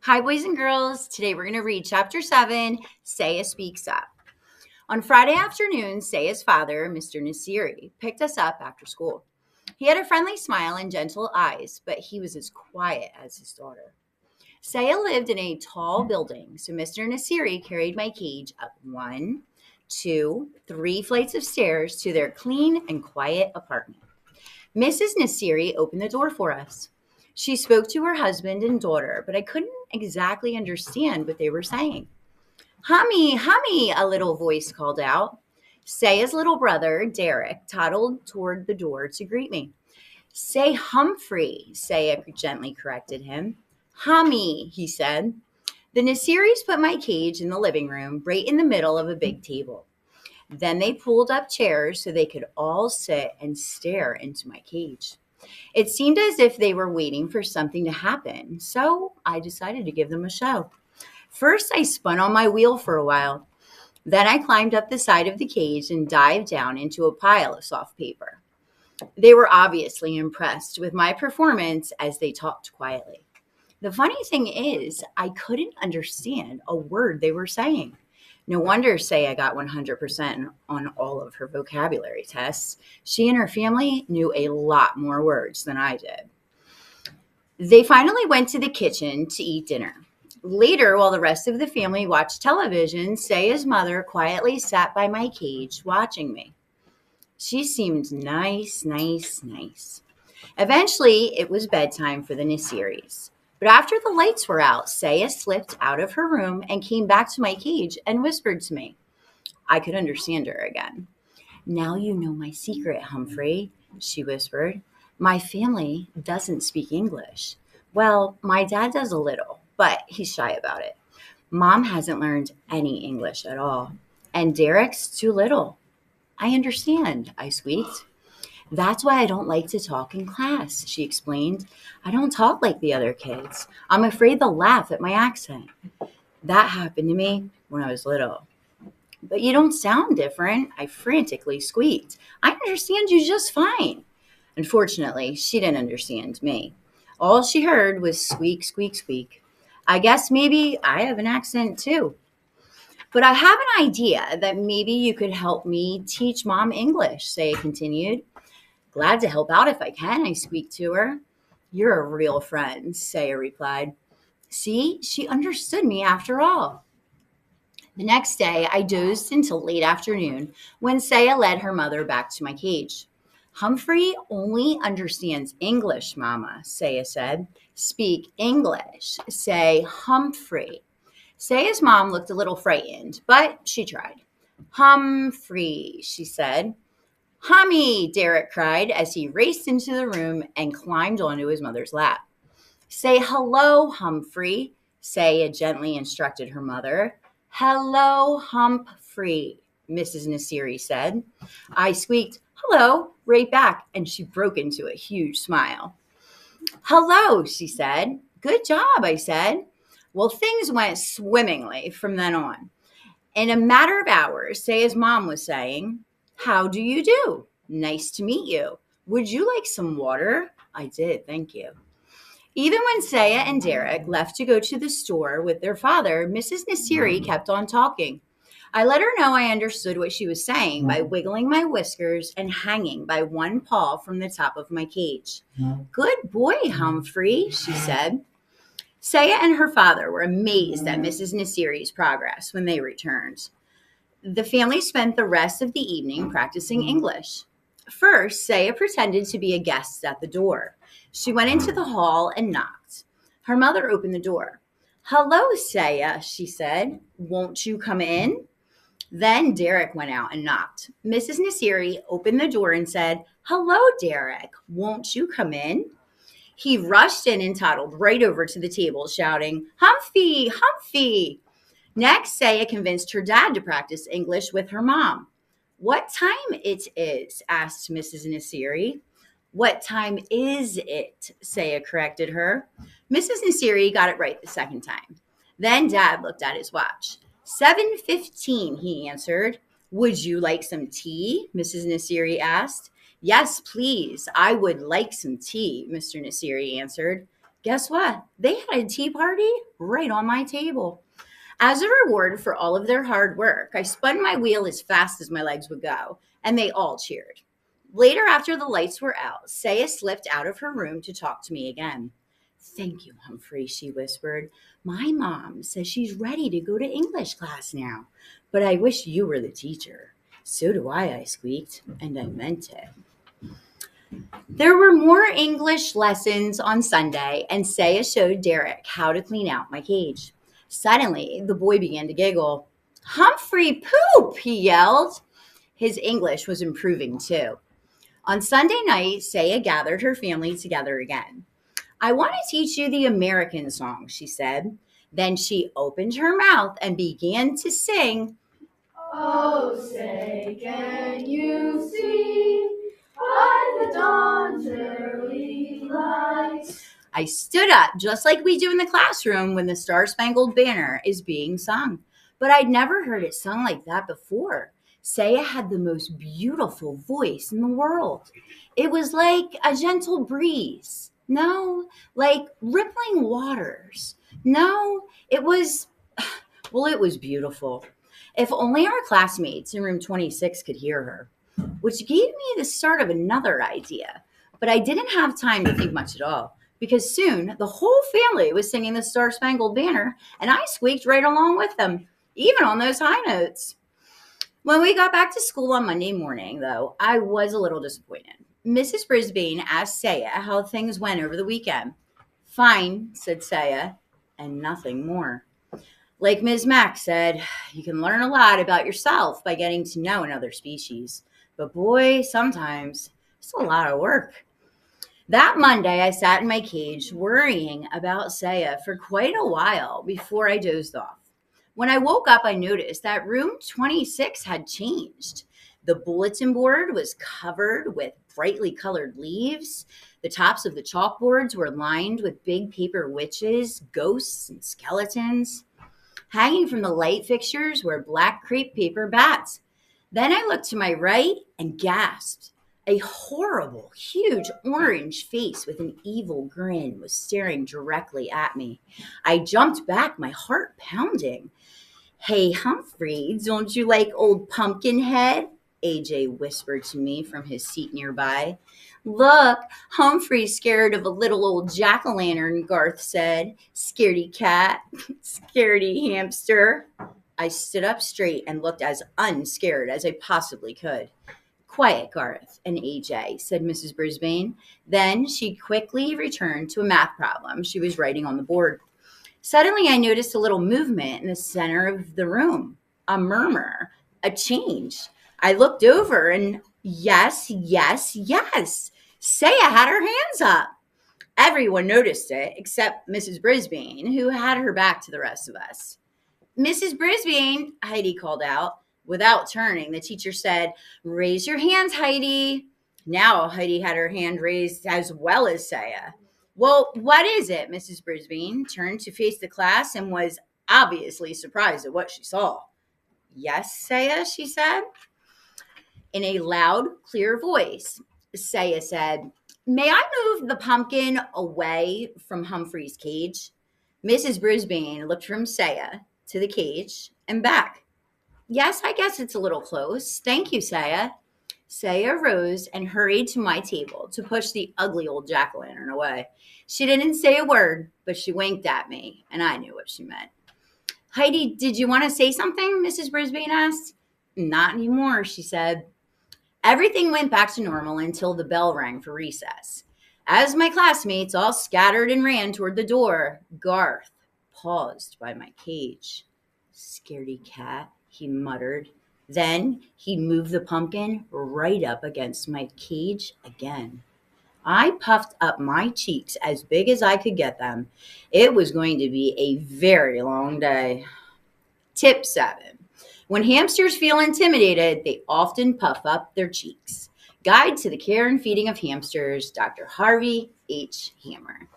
Hi, boys and girls. Today we're going to read Chapter 7, Saya Speaks Up. On Friday afternoon, Saya's father, Mr. Nasiri, picked us up after school. He had a friendly smile and gentle eyes, but he was as quiet as his daughter. Saya lived in a tall building, so Mr. Nasiri carried my cage up 1, 2, 3 flights of stairs to their clean and quiet apartment. Mrs. Nasiri opened the door for us. She spoke to her husband and daughter, but I couldn't exactly understand what they were saying. Hummy, hummy, a little voice called out. Saya's little brother, Derek, toddled toward the door to greet me. Say Humphrey, Saya gently corrected him. Hummy, he said. The Nasiris put my cage in the living room, right in the middle of a big table. Then they pulled up chairs so they could all sit and stare into my cage. It seemed as if they were waiting for something to happen, so I decided to give them a show. First, I spun on my wheel for a while. Then I climbed up the side of the cage and dived down into a pile of soft paper. They were obviously impressed with my performance as they talked quietly. The funny thing is, I couldn't understand a word they were saying. No wonder Saya got 100% on all of her vocabulary tests. She and her family knew a lot more words than I did. They finally went to the kitchen to eat dinner. Later, while the rest of the family watched television, Saya's mother quietly sat by my cage watching me. She seemed nice. Eventually, it was bedtime for the Nasiris. But after the lights were out, Saya slipped out of her room and came back to my cage and whispered to me. I could understand her again. Now you know my secret, Humphrey, she whispered. My family doesn't speak English. Well, my dad does a little, but he's shy about it. Mom hasn't learned any English at all, and Derek's too little. I understand, I squeaked. That's why I don't like to talk in class, she explained. I don't talk like the other kids. I'm afraid they'll laugh at my accent. That happened to me when I was little. But you don't sound different, I frantically squeaked. I understand you just fine. Unfortunately, she didn't understand me. All she heard was squeak, squeak, squeak. I guess maybe I have an accent too. But I have an idea that maybe you could help me teach Mom English, Saya continued. Glad to help out if I can, I squeaked to her. You're a real friend, Saya replied. See, she understood me after all. The next day, I dozed until late afternoon when Saya led her mother back to my cage. Humphrey only understands English, Mama, Saya said. Speak English. Say Humphrey. Saya's mom looked a little frightened, but she tried. Humphrey, she said. Hummy, Derek cried as he raced into the room and climbed onto his mother's lap. Say hello, Humphrey, Saya gently instructed her mother. Hello, Humphrey, Mrs. Nasiri said. I squeaked, hello, right back, and she broke into a huge smile. Hello, she said. Good job, I said. Well, things went swimmingly from then on. In a matter of hours, Saya's mom was saying, how do you do? Nice to meet you. Would you like some water? I did, thank you. Even when Saya and Derek left to go to the store with their father, Mrs. Nasiri kept on talking. I let her know I understood what she was saying by wiggling my whiskers and hanging by one paw from the top of my cage. Good boy, Humphrey, she said. Saya and her father were amazed at Mrs. Nasiri's progress when they returned. The family spent the rest of the evening practicing English. First, Saya pretended to be a guest at the door. She went into the hall and knocked. Her mother opened the door. Hello, Saya, she said. Won't you come in? Then Derek went out and knocked. Mrs. Nasiri opened the door and said, hello, Derek. Won't you come in? He rushed in and toddled right over to the table, shouting, Humphrey, Humphrey. Next, Saya convinced her dad to practice English with her mom. What time it is? Asked Mrs. Nasiri. What time is it? Saya corrected her. Mrs. Nasiri got it right the second time. Then Dad looked at his watch. 7:15, he answered. Would you like some tea? Mrs. Nasiri asked. Yes, please. I would like some tea, Mr. Nasiri answered. Guess what? They had a tea party right on my table. As a reward for all of their hard work, I spun my wheel as fast as my legs would go, and they all cheered. Later, after the lights were out, Saya slipped out of her room to talk to me again. Thank you, Humphrey, she whispered. My mom says she's ready to go to English class now, but I wish you were the teacher. So do I squeaked, and I meant it. There were more English lessons on Sunday, and Saya showed Derek how to clean out my cage. Suddenly, the boy began to giggle. Humphrey poop, he yelled. His English was improving too. On Sunday night, Saya gathered her family together again. I want to teach you the American song, she said. Then she opened her mouth and began to sing, Oh, say, can you see by the dawn's early light? I stood up just like we do in the classroom when the Star-Spangled Banner is being sung. But I'd never heard it sung like that before. Saya had the most beautiful voice in the world. It was like a gentle breeze. No, like rippling waters. No, it was beautiful. If only our classmates in room 26 could hear her, which gave me the start of another idea. But I didn't have time to think much at all, because soon the whole family was singing the Star-Spangled Banner, and I squeaked right along with them, even on those high notes. When we got back to school on Monday morning, though, I was a little disappointed. Mrs. Brisbane asked Saya how things went over the weekend. Fine, said Saya, and nothing more. Like Ms. Mack said, you can learn a lot about yourself by getting to know another species. But boy, sometimes it's a lot of work. That Monday, I sat in my cage worrying about Saya for quite a while before I dozed off. When I woke up, I noticed that room 26 had changed. The bulletin board was covered with brightly colored leaves. The tops of the chalkboards were lined with big paper witches, ghosts, and skeletons. Hanging from the light fixtures were black crepe paper bats. Then I looked to my right and gasped. A horrible, huge orange face with an evil grin was staring directly at me. I jumped back, my heart pounding. Hey, Humphrey, don't you like old Pumpkinhead? AJ whispered to me from his seat nearby. Look, Humphrey's scared of a little old jack-o'-lantern, Garth said. Scaredy cat, scaredy hamster. I stood up straight and looked as unscared as I possibly could. Quiet, Garth and AJ, said Mrs. Brisbane. Then she quickly returned to a math problem she was writing on the board. Suddenly, I noticed a little movement in the center of the room, a murmur, a change. I looked over and yes, Saya had her hands up. Everyone noticed it except Mrs. Brisbane, who had her back to the rest of us. Mrs. Brisbane, Heidi called out. Without turning, the teacher said, raise your hands, Heidi. Now Heidi had her hand raised as well as Saya. Well, what is it? Mrs. Brisbane turned to face the class and was obviously surprised at what she saw. Yes, Saya, she said. In a loud, clear voice, Saya said, may I move the pumpkin away from Humphrey's cage? Mrs. Brisbane looked from Saya to the cage and back. Yes, I guess it's a little close. Thank you, Saya. Saya rose and hurried to my table to push the ugly old jack-o'-lantern away. She didn't say a word, but she winked at me, and I knew what she meant. Heidi, did you want to say something? Mrs. Brisbane asked. Not anymore, she said. Everything went back to normal until the bell rang for recess. As my classmates all scattered and ran toward the door, Garth paused by my cage. Scaredy cat, he muttered. Then he moved the pumpkin right up against my cage again. I puffed up my cheeks as big as I could get them. It was going to be a very long day. Tip 7. When hamsters feel intimidated, they often puff up their cheeks. Guide to the Care and Feeding of Hamsters, Dr. Harvey H. Hammer.